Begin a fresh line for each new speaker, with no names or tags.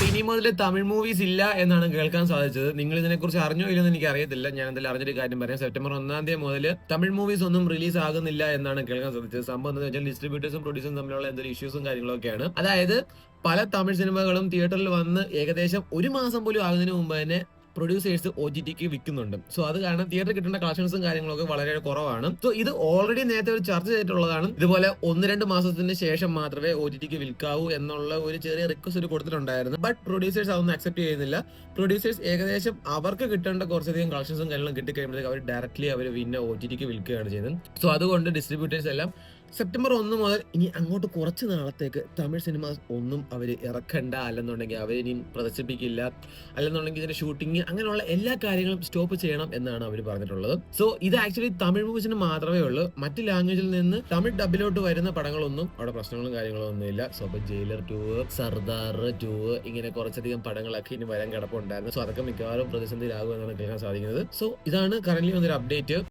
ഇനി മുതൽ തമിഴ് മൂവീസ് ഇല്ല എന്നാണ് കേൾക്കാൻ സാധിച്ചത്. നിങ്ങൾ ഇതിനെക്കുറിച്ച് അറിഞ്ഞോ ഇല്ലെന്ന് എനിക്ക് അറിയത്തില്ല. ഞാൻ എന്തായാലും അറിഞ്ഞൊരു കാര്യം പറയാം. സെപ്റ്റംബർ 1 മുതൽ തമിഴ് മൂവീസ് ഒന്നും റിലീസ് ആകുന്നില്ല എന്നാണ് കേൾക്കാൻ സാധിച്ചത്. സംഭവം എന്താണെന്ന് വെച്ചാൽ ഡിസ്ട്രിബ്യൂട്ടേഴ്സും പ്രൊഡ്യൂസറും തമ്മിലുള്ള എന്തൊരു ഇഷ്യൂസും കാര്യങ്ങളൊക്കെയാണ്. അതായത് പല തമിഴ് സിനിമകളും തിയേറ്ററിൽ വന്ന് ഏകദേശം ഒരു മാസം പോലും ആകുന്നതിന് മുമ്പ് തന്നെ പ്രൊഡ്യൂസേഴ്സ് OTTക്ക് വിൽക്കുന്നുണ്ട്. സോ അത് കാരണം തിയേറ്ററിൽ കിട്ടേണ്ട കളക്ഷൻസും കാര്യങ്ങളൊക്കെ വളരെ കുറവാണ്. സോ ഇത് ഓൾറെഡി നേരത്തെ ഒരു ചർച്ച ചെയ്തിട്ടുള്ളതാണ്. ഇതുപോലെ 1-2 മാസത്തിന് ശേഷം മാത്രമേ OTTക്ക് വിൽക്കാവൂ എന്നുള്ള ഒരു ചെറിയ റിക്വസ്റ്റ് കൊടുത്തിട്ടുണ്ടായിരുന്നു. ബട്ട് പ്രൊഡ്യൂസേഴ്സ് അതൊന്നും അക്സെപ്റ്റ് ചെയ്യുന്നില്ല. പ്രൊഡ്യൂസേഴ്സ് ഏകദേശം അവർക്ക് കിട്ടേണ്ട കുറച്ചധികം കളക്ഷൻസും കാര്യങ്ങളും കിട്ടിക്കഴിയുമ്പോഴത്തേക്ക് അവർ ഡയറക്ട്ലി അവർ പിന്നെ OTTക്ക് വിൽക്കുകയാണ് ചെയ്യുന്നത്. സോ അതുകൊണ്ട് ഡിസ്ട്രിബ്യൂട്ടേഴ്സ് എല്ലാം സെപ്റ്റംബർ 1 മുതൽ ഇനി അങ്ങോട്ട് കുറച്ച് നാളത്തേക്ക് തമിഴ് സിനിമാസ് ഒന്നും അവർ ഇറക്കണ്ട, അല്ലെന്നുണ്ടെങ്കിൽ അവരിനിയും പ്രദർശിപ്പിക്കില്ല, അല്ലെന്നുണ്ടെങ്കിൽ ഇതിന്റെ ഷൂട്ടിംഗ് അങ്ങനെയുള്ള എല്ലാ കാര്യങ്ങളും സ്റ്റോപ്പ് ചെയ്യണം എന്നാണ് അവർ പറഞ്ഞിട്ടുള്ളത്. സോ ഇത് ആക്ച്വലി തമിഴ് മൂവീസിന് മാത്രമേ ഉള്ളൂ. മറ്റ് ലാംഗ്വേജിൽ നിന്ന് തമിഴ് ഡബിലോട്ട് വരുന്ന പടങ്ങളൊന്നും അവിടെ പ്രശ്നങ്ങളും കാര്യങ്ങളും ഒന്നുമില്ല. സോ ഇപ്പൊ ജയിലർ 2, സർദാർ 2 ഇങ്ങനെ കുറച്ചധികം പടങ്ങളൊക്കെ ഇനി വരാൻ കിടപ്പുണ്ടായിരുന്നു. സോ അതൊക്കെ മിക്കവാറും പ്രതിസന്ധിയിലാകും എന്നാണ് കേൾക്കാൻ സാധിക്കുന്നത്. സോ ഇതാണ് കറന്റ് വന്നൊരു അപ്ഡേറ്റ്.